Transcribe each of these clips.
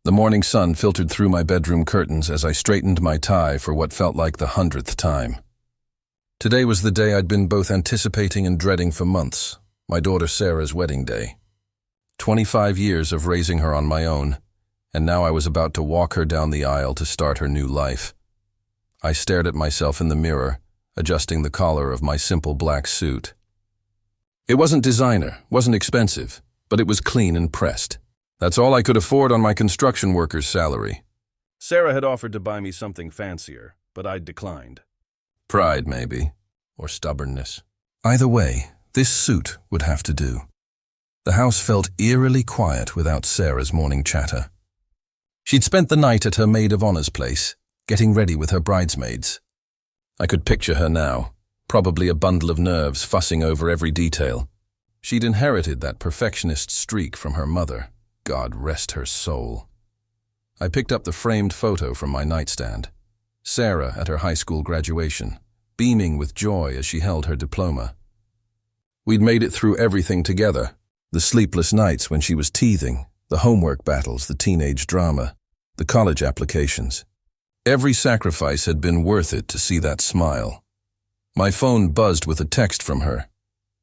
The morning sun filtered through my bedroom curtains as I straightened my tie for what felt like the 100th time. Today was the day I'd been both anticipating and dreading for months, my daughter Sarah's wedding day. 25 years of raising her on my own, and now I was about to walk her down the aisle to start her new life. I stared at myself in the mirror, adjusting the collar of my simple black suit. It wasn't designer, wasn't expensive, but it was clean and pressed. That's all I could afford on my construction worker's salary. Sarah had offered to buy me something fancier, but I'd declined. Pride, maybe, or stubbornness. Either way, this suit would have to do. The house felt eerily quiet without Sarah's morning chatter. She'd spent the night at her maid of honor's place, getting ready with her bridesmaids. I could picture her now, probably a bundle of nerves fussing over every detail. She'd inherited that perfectionist streak from her mother. God rest her soul. I picked up the framed photo from my nightstand. Sarah at her high school graduation, beaming with joy as she held her diploma. We'd made it through everything together. The sleepless nights when she was teething, the homework battles, the teenage drama, the college applications. Every sacrifice had been worth it to see that smile. My phone buzzed with a text from her.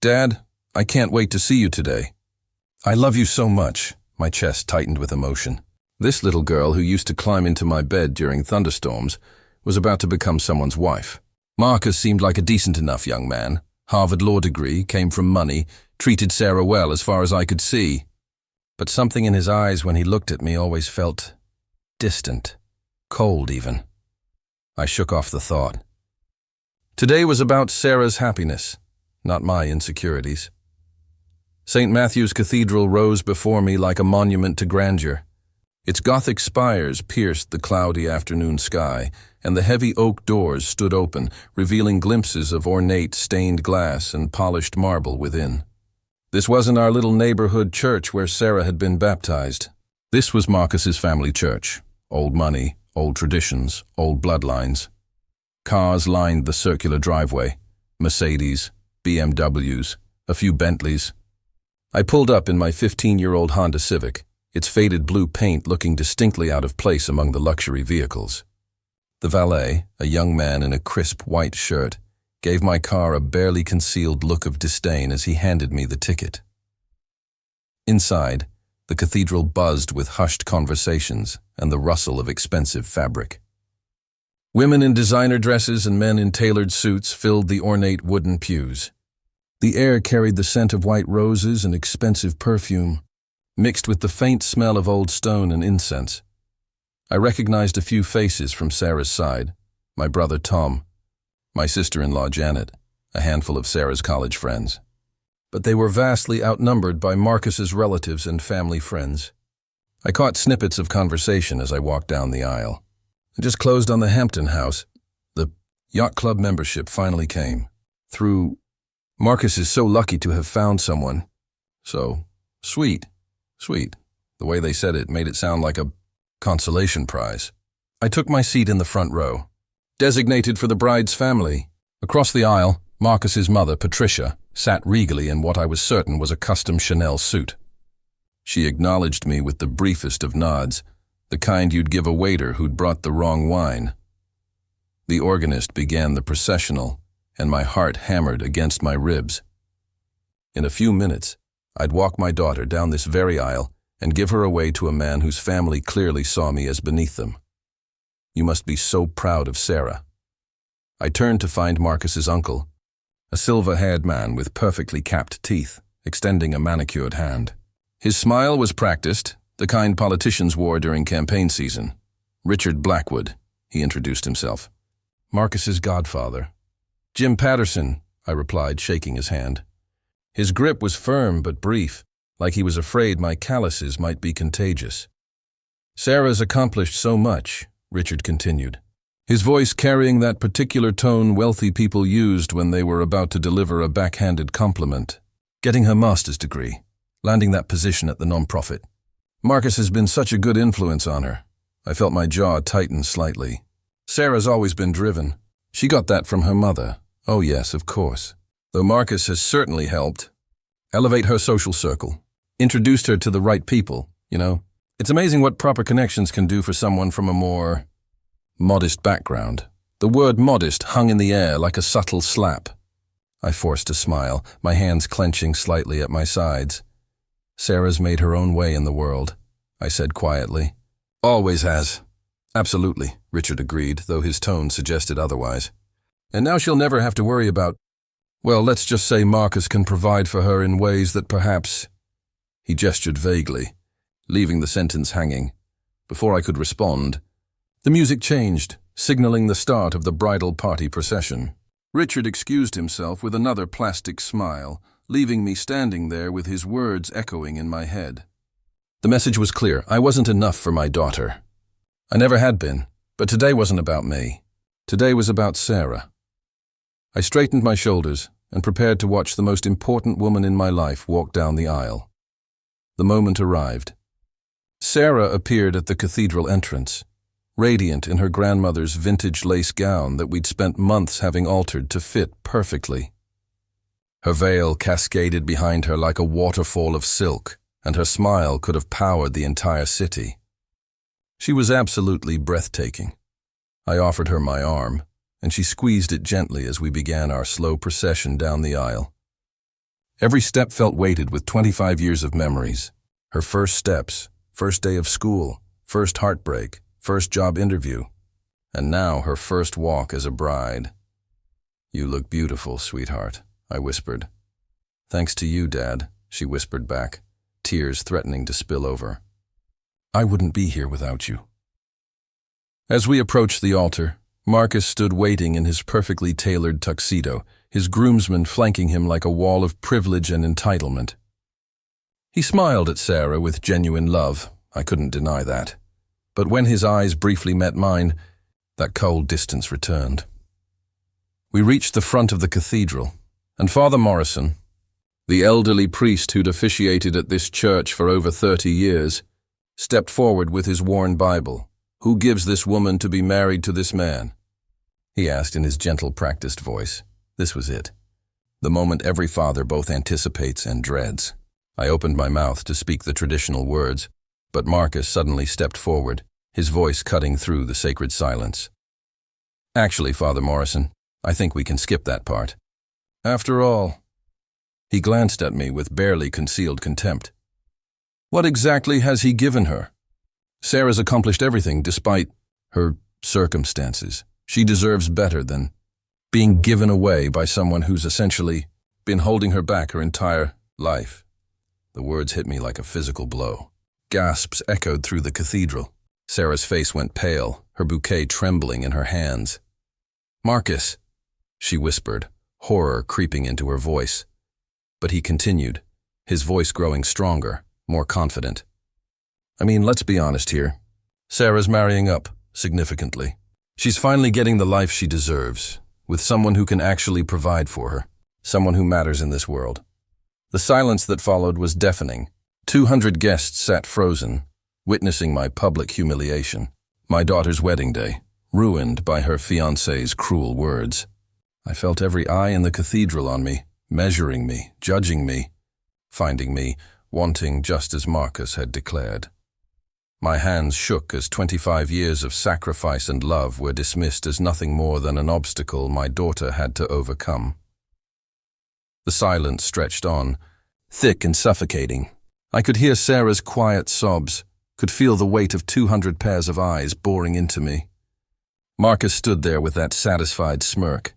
"Dad, I can't wait to see you today. I love you so much." My chest tightened with emotion. This little girl who used to climb into my bed during thunderstorms was about to become someone's wife. Marcus seemed like a decent enough young man. Harvard law degree, came from money, treated Sarah well as far as I could see. But something in his eyes when he looked at me always felt distant, cold even. I shook off the thought. Today was about Sarah's happiness, not my insecurities. St. Matthew's Cathedral rose before me like a monument to grandeur. Its Gothic spires pierced the cloudy afternoon sky, and the heavy oak doors stood open, revealing glimpses of ornate stained glass and polished marble within. This wasn't our little neighborhood church where Sarah had been baptized. This was Marcus's family church. Old money, old traditions, old bloodlines. Cars lined the circular driveway. Mercedes, BMWs, a few Bentleys. I pulled up in my 15-year-old Honda Civic, its faded blue paint looking distinctly out of place among the luxury vehicles. The valet, a young man in a crisp white shirt, gave my car a barely concealed look of disdain as he handed me the ticket. Inside, the cathedral buzzed with hushed conversations and the rustle of expensive fabric. Women in designer dresses and men in tailored suits filled the ornate wooden pews. The air carried the scent of white roses and expensive perfume, mixed with the faint smell of old stone and incense. I recognized a few faces from Sarah's side, my brother Tom, my sister-in-law Janet, a handful of Sarah's college friends. But they were vastly outnumbered by Marcus's relatives and family friends. I caught snippets of conversation as I walked down the aisle. I just closed on the Hampton house. The yacht club membership finally came. Through Marcus is so lucky to have found someone. So, sweet. The way they said it made it sound like a consolation prize. I took my seat in the front row, designated for the bride's family. Across the aisle, Marcus's mother, Patricia, sat regally in what I was certain was a custom Chanel suit. She acknowledged me with the briefest of nods, the kind you'd give a waiter who'd brought the wrong wine. The organist began the processional, and my heart hammered against my ribs. In a few minutes, I'd walk my daughter down this very aisle and give her away to a man whose family clearly saw me as beneath them. You must be so proud of Sarah. I turned to find Marcus's uncle, a silver-haired man with perfectly capped teeth, extending a manicured hand. His smile was practiced, the kind politicians wore during campaign season. Richard Blackwood, he introduced himself. Marcus's godfather. Jim Patterson, I replied, shaking his hand. His grip was firm but brief, like he was afraid my calluses might be contagious. Sarah's accomplished so much, Richard continued, his voice carrying that particular tone wealthy people used when they were about to deliver a backhanded compliment. Getting her master's degree, landing that position at the nonprofit. Marcus has been such a good influence on her. I felt my jaw tighten slightly. Sarah's always been driven. She got that from her mother. Oh yes, of course. Though Marcus has certainly helped elevate her social circle, introduced her to the right people, It's amazing what proper connections can do for someone from a more modest background. The word modest hung in the air like a subtle slap. I forced a smile, my hands clenching slightly at my sides. Sarah's made her own way in the world, I said quietly. Always has. Absolutely, Richard agreed, though his tone suggested otherwise. And now she'll never have to worry about, well, let's just say Marcus can provide for her in ways that perhaps... He gestured vaguely, leaving the sentence hanging. Before I could respond, the music changed, signaling the start of the bridal party procession. Richard excused himself with another plastic smile, leaving me standing there with his words echoing in my head. The message was clear. I wasn't enough for my daughter. I never had been, but today wasn't about me. Today was about Sarah. I straightened my shoulders and prepared to watch the most important woman in my life walk down the aisle. The moment arrived. Sarah appeared at the cathedral entrance, radiant in her grandmother's vintage lace gown that we'd spent months having altered to fit perfectly. Her veil cascaded behind her like a waterfall of silk, and her smile could have powered the entire city. She was absolutely breathtaking. I offered her my arm, and she squeezed it gently as we began our slow procession down the aisle. Every step felt weighted with 25 years of memories. Her first steps, first day of school, first heartbreak, first job interview, and now her first walk as a bride. "You look beautiful, sweetheart," I whispered. "Thanks to you, Dad," she whispered back, tears threatening to spill over. "I wouldn't be here without you." As we approached the altar, Marcus stood waiting in his perfectly tailored tuxedo, his groomsmen flanking him like a wall of privilege and entitlement. He smiled at Sarah with genuine love, I couldn't deny that. But when his eyes briefly met mine, that cold distance returned. We reached the front of the cathedral, and Father Morrison, the elderly priest who'd officiated at this church for over 30 years, stepped forward with his worn Bible. "Who gives this woman to be married to this man?" he asked in his gentle, practiced voice. This was it. The moment every father both anticipates and dreads. I opened my mouth to speak the traditional words, but Marcus suddenly stepped forward, his voice cutting through the sacred silence. "Actually, Father Morrison, I think we can skip that part. After all..." He glanced at me with barely concealed contempt. "What exactly has he given her? Sarah's accomplished everything despite her circumstances. She deserves better than being given away by someone who's essentially been holding her back her entire life." The words hit me like a physical blow. Gasps echoed through the cathedral. Sarah's face went pale, her bouquet trembling in her hands. "Marcus," she whispered, horror creeping into her voice. But he continued, his voice growing stronger, more confident. "I mean, let's be honest here. Sarah's marrying up, significantly. She's finally getting the life she deserves, with someone who can actually provide for her, someone who matters in this world." The silence that followed was deafening. 200 guests sat frozen, witnessing my public humiliation. My daughter's wedding day, ruined by her fiancé's cruel words. I felt every eye in the cathedral on me, measuring me, judging me, finding me wanting just as Marcus had declared. My hands shook as 25 years of sacrifice and love were dismissed as nothing more than an obstacle my daughter had to overcome. The silence stretched on, thick and suffocating. I could hear Sarah's quiet sobs, could feel the weight of 200 pairs of eyes boring into me. Marcus stood there with that satisfied smirk,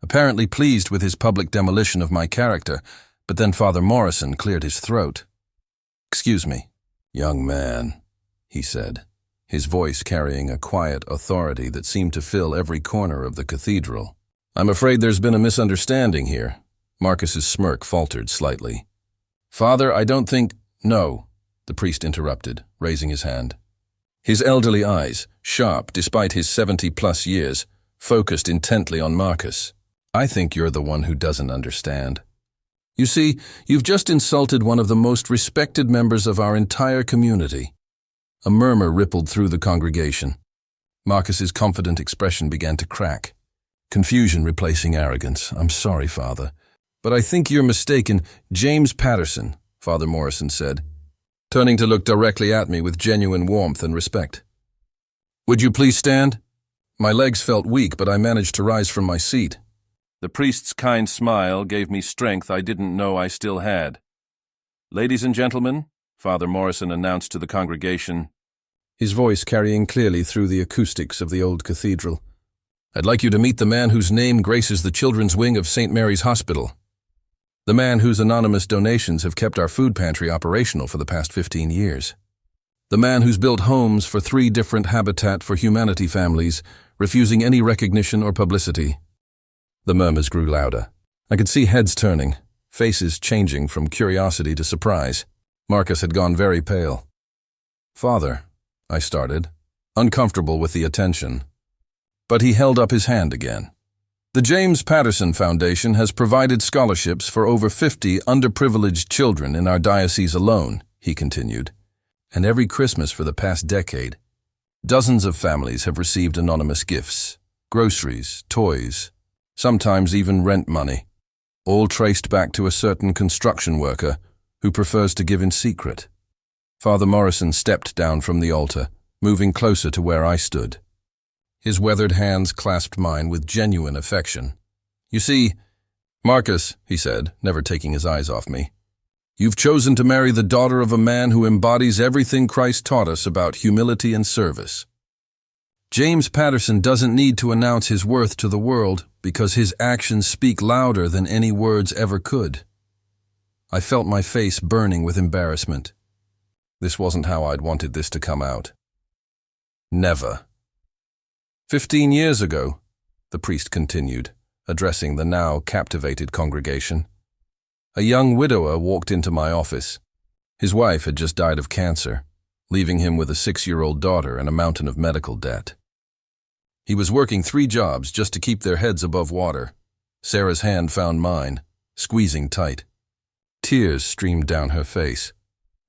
apparently pleased with his public demolition of my character, but then Father Morrison cleared his throat. "Excuse me, young man," he said, his voice carrying a quiet authority that seemed to fill every corner of the cathedral. "I'm afraid there's been a misunderstanding here." Marcus's smirk faltered slightly. "Father, I don't think—" "No," the priest interrupted, raising his hand. His elderly eyes, sharp despite his 70-plus years, focused intently on Marcus. "I think you're the one who doesn't understand. You see, you've just insulted one of the most respected members of our entire community." A murmur rippled through the congregation. Marcus's confident expression began to crack, confusion replacing arrogance. "I'm sorry, Father, but I think you're mistaken." "James Patterson," Father Morrison said. turning to look directly at me with genuine warmth and respect. "Would you please stand?" My legs felt weak, but I managed to rise from my seat. The priest's kind smile gave me strength I didn't know I still had. "Ladies and gentlemen," Father Morrison announced to the congregation, his voice carrying clearly through the acoustics of the old cathedral, "I'd like you to meet the man whose name graces the children's wing of St. Mary's Hospital. The man whose anonymous donations have kept our food pantry operational for the past 15 years. The man who's built homes for 3 different Habitat for Humanity families, refusing any recognition or publicity." The murmurs grew louder. I could see heads turning, faces changing from curiosity to surprise. Marcus had gone very pale. "Father," I started, uncomfortable with the attention. But he held up his hand again. "The James Patterson Foundation has provided scholarships for over 50 underprivileged children in our diocese alone," he continued. "And every Christmas for the past decade, dozens of families have received anonymous gifts, groceries, toys, sometimes even rent money, all traced back to a certain construction worker who prefers to give in secret." Father Morrison stepped down from the altar, moving closer to where I stood. His weathered hands clasped mine with genuine affection. "You see, Marcus," he said, never taking his eyes off me, "you've chosen to marry the daughter of a man who embodies everything Christ taught us about humility and service. James Patterson doesn't need to announce his worth to the world because his actions speak louder than any words ever could." I felt my face burning with embarrassment. This wasn't how I'd wanted this to come out. Never. 15 years ago, the priest continued, addressing the now captivated congregation, a young widower walked into my office. His wife had just died of cancer, leaving him with a 6-year-old daughter and a mountain of medical debt. He was working 3 jobs just to keep their heads above water. Sarah's hand found mine, squeezing tight. Tears streamed down her face,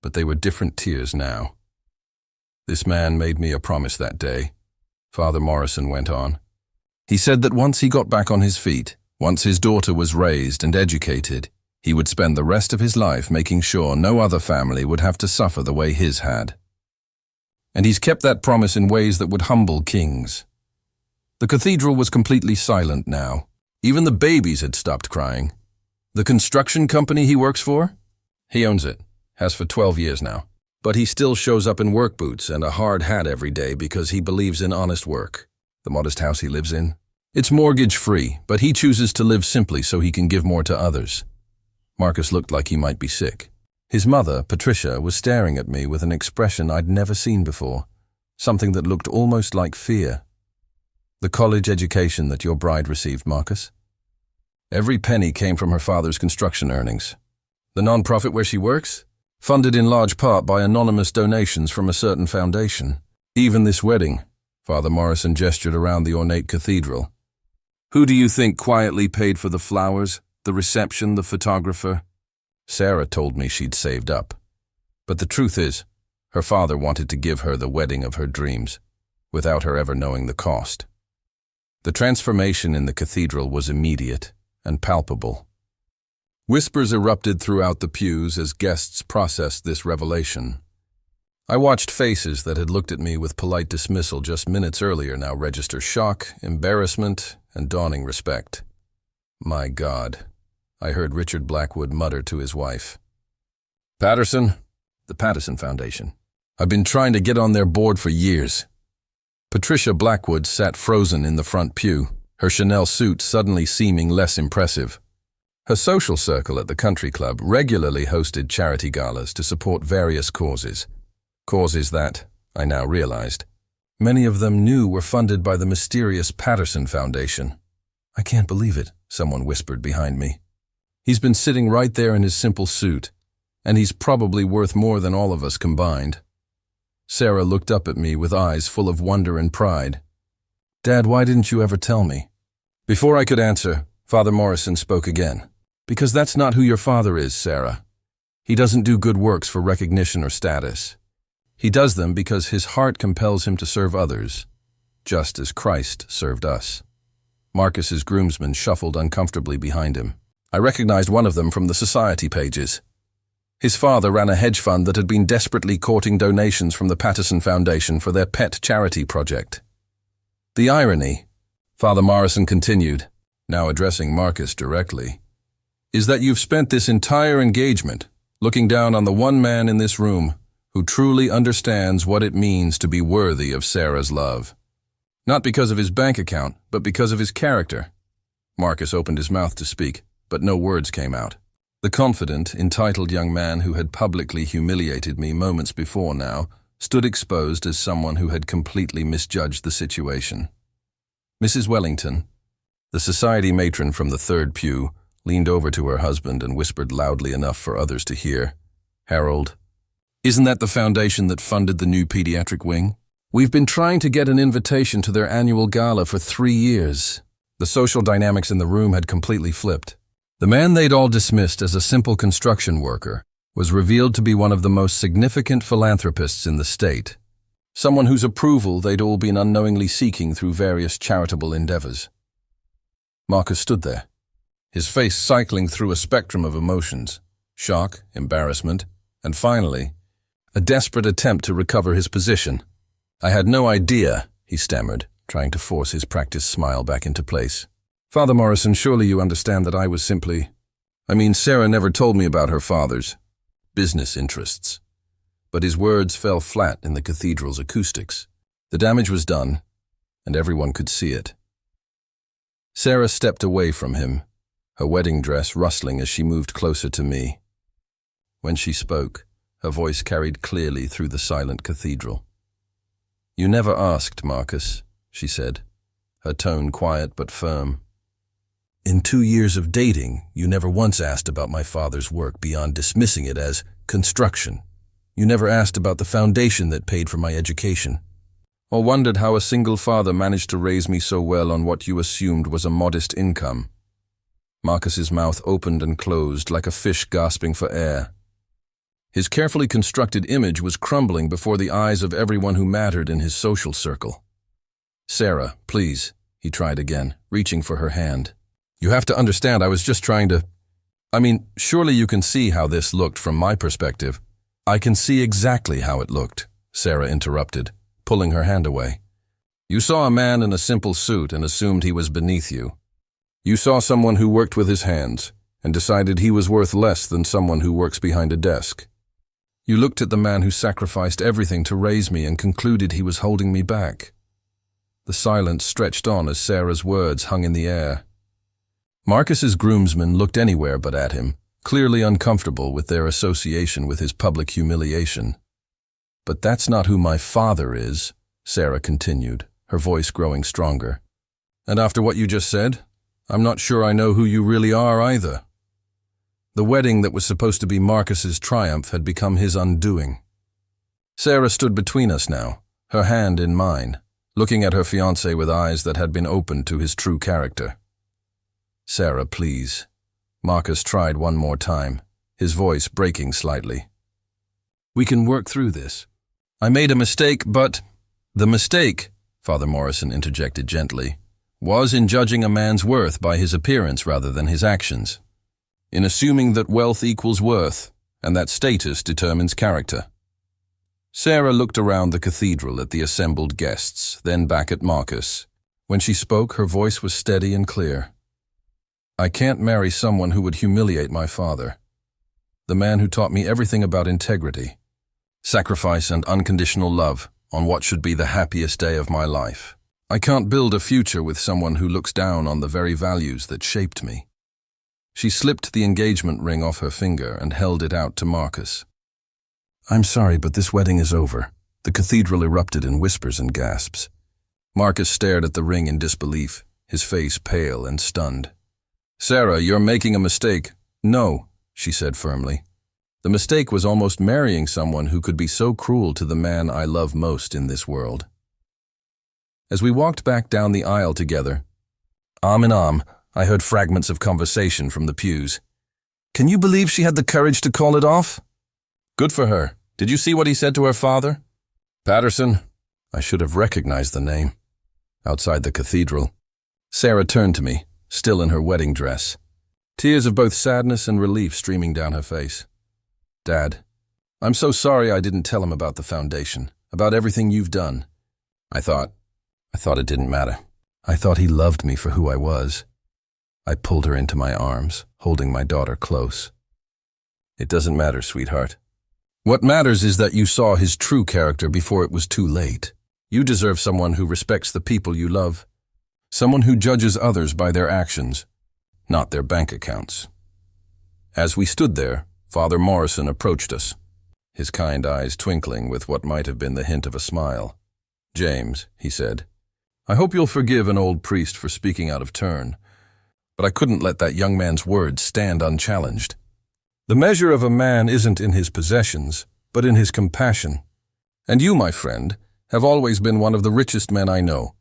but they were different tears now. "This man made me a promise that day," Father Morrison went on. "He said that once he got back on his feet, once his daughter was raised and educated, he would spend the rest of his life making sure no other family would have to suffer the way his had. And he's kept that promise in ways that would humble kings." The cathedral was completely silent now. Even the babies had stopped crying. "The construction company he works for? He owns it, has for 12 years now. But he still shows up in work boots and a hard hat every day because he believes in honest work. The modest house he lives in? It's mortgage-free, but he chooses to live simply so he can give more to others." Marcus looked like he might be sick. His mother, Patricia, was staring at me with an expression I'd never seen before, something that looked almost like fear. "The college education that your bride received, Marcus? Every penny came from her father's construction earnings. The nonprofit where she works? Funded in large part by anonymous donations from a certain foundation. Even this wedding," Father Morrison gestured around the ornate cathedral. "Who do you think quietly paid for the flowers, the reception, the photographer? Sarah told me she'd saved up. But the truth is, her father wanted to give her the wedding of her dreams, without her ever knowing the cost." The transformation in the cathedral was immediate and palpable. Whispers erupted throughout the pews as guests processed this revelation. I watched faces that had looked at me with polite dismissal just minutes earlier now register shock, embarrassment, and dawning respect. "My God," I heard Richard Blackwood mutter to his wife. "Patterson, the Patterson Foundation. I've been trying to get on their board for years." Patricia Blackwood sat frozen in the front pew, her Chanel suit suddenly seeming less impressive. Her social circle at the country club regularly hosted charity galas to support various causes. Causes that, I now realized, many of them knew were funded by the mysterious Patterson Foundation. "I can't believe it," someone whispered behind me. "He's been sitting right there in his simple suit, and he's probably worth more than all of us combined." Sarah looked up at me with eyes full of wonder and pride. "Dad, why didn't you ever tell me?" Before I could answer, Father Morrison spoke again. "Because that's not who your father is, Sarah. He doesn't do good works for recognition or status. He does them because his heart compels him to serve others, just as Christ served us." Marcus's groomsmen shuffled uncomfortably behind him. I recognized one of them from the society pages. His father ran a hedge fund that had been desperately courting donations from the Patterson Foundation for their pet charity project. The irony, Father Morrison continued, now addressing Marcus directly, is that you've spent this entire engagement looking down on the one man in this room who truly understands what it means to be worthy of Sarah's love. Not because of his bank account, but because of his character. Marcus opened his mouth to speak, but no words came out. The confident, entitled young man who had publicly humiliated me moments before now stood exposed as someone who had completely misjudged the situation. Mrs. Wellington, the society matron from the third pew, leaned over to her husband and whispered loudly enough for others to hear, "Harold, isn't that the foundation that funded the new pediatric wing? We've been trying to get an invitation to their annual gala for 3 years." The social dynamics in the room had completely flipped. The man they'd all dismissed as a simple construction worker was revealed to be one of the most significant philanthropists in the state, someone whose approval they'd all been unknowingly seeking through various charitable endeavors. Marcus stood there, his face cycling through a spectrum of emotions, shock, embarrassment, and finally, a desperate attempt to recover his position. "I had no idea," he stammered, trying to force his practiced smile back into place. "Father Morrison, surely you understand that I was simply... Sarah never told me about her father's business interests." But his words fell flat in the cathedral's acoustics. The damage was done, and everyone could see it. Sarah stepped away from him, her wedding dress rustling as she moved closer to me. When she spoke, her voice carried clearly through the silent cathedral. "You never asked, Marcus," she said, her tone quiet but firm. "In 2 years of dating, you never once asked about my father's work beyond dismissing it as construction. You never asked about the foundation that paid for my education, or wondered how a single father managed to raise me so well on what you assumed was a modest income." Marcus's mouth opened and closed like a fish gasping for air. His carefully constructed image was crumbling before the eyes of everyone who mattered in his social circle. "Sarah, please," he tried again, reaching for her hand. "You have to understand, I was just trying to... surely you can see how this looked from my perspective." "I can see exactly how it looked," Sarah interrupted, pulling her hand away. "You saw a man in a simple suit and assumed he was beneath you. You saw someone who worked with his hands and decided he was worth less than someone who works behind a desk. You looked at the man who sacrificed everything to raise me and concluded he was holding me back." The silence stretched on as Sarah's words hung in the air. Marcus's groomsmen looked anywhere but at him, clearly uncomfortable with their association with his public humiliation. "But that's not who my father is," Sarah continued, her voice growing stronger. "And after what you just said, I'm not sure I know who you really are either." The wedding that was supposed to be Marcus's triumph had become his undoing. Sarah stood between us now, her hand in mine, looking at her fiancé with eyes that had been opened to his true character. "Sarah, please." Marcus tried one more time, his voice breaking slightly. "We can work through this. I made a mistake, but..." "The mistake," Father Morrison interjected gently, "was in judging a man's worth by his appearance rather than his actions. In assuming that wealth equals worth, and that status determines character." Sarah looked around the cathedral at the assembled guests, then back at Marcus. When she spoke, her voice was steady and clear. "I can't marry someone who would humiliate my father, the man who taught me everything about integrity, sacrifice and unconditional love on what should be the happiest day of my life. I can't build a future with someone who looks down on the very values that shaped me." She slipped the engagement ring off her finger and held it out to Marcus. "I'm sorry, but this wedding is over." The cathedral erupted in whispers and gasps. Marcus stared at the ring in disbelief, his face pale and stunned. "Sarah, you're making a mistake." "No," she said firmly. "The mistake was almost marrying someone who could be so cruel to the man I love most in this world." As we walked back down the aisle together, arm in arm, I heard fragments of conversation from the pews. "Can you believe she had the courage to call it off?" "Good for her. Did you see what he said to her father?" "Patterson." I should have recognized the name. Outside the cathedral, Sarah turned to me, still in her wedding dress, tears of both sadness and relief streaming down her face. Dad, I'm so sorry I didn't tell him about the foundation, about everything you've done. I thought it didn't matter. I thought he loved me for who I was. I pulled her into my arms, holding my daughter close. It doesn't matter, sweetheart. What matters is that you saw his true character before it was too late. You deserve someone who respects the people you love, someone who judges others by their actions, not their bank accounts. As we stood there, Father Morrison approached us, his kind eyes twinkling with what might have been the hint of a smile. "James," he said, "I hope you'll forgive an old priest for speaking out of turn, but I couldn't let that young man's words stand unchallenged. The measure of a man isn't in his possessions, but in his compassion. And you, my friend, have always been one of the richest men I know."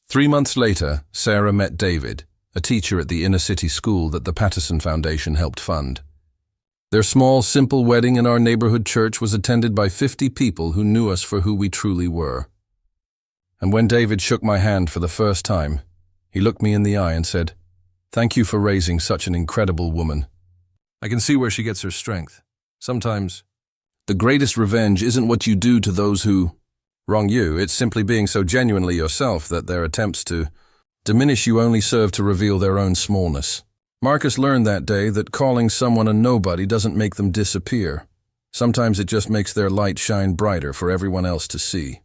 3 months later, Sarah met David, a teacher at the inner-city school that the Patterson Foundation helped fund. Their small, simple wedding in our neighborhood church was attended by 50 people who knew us for who we truly were. And when David shook my hand for the first time, he looked me in the eye and said, "Thank you for raising such an incredible woman. I can see where she gets her strength. Sometimes, the greatest revenge isn't what you do to those who wrong you. It's simply being so genuinely yourself that their attempts to diminish you only serve to reveal their own smallness." Marcus learned that day that calling someone a nobody doesn't make them disappear. Sometimes it just makes their light shine brighter for everyone else to see.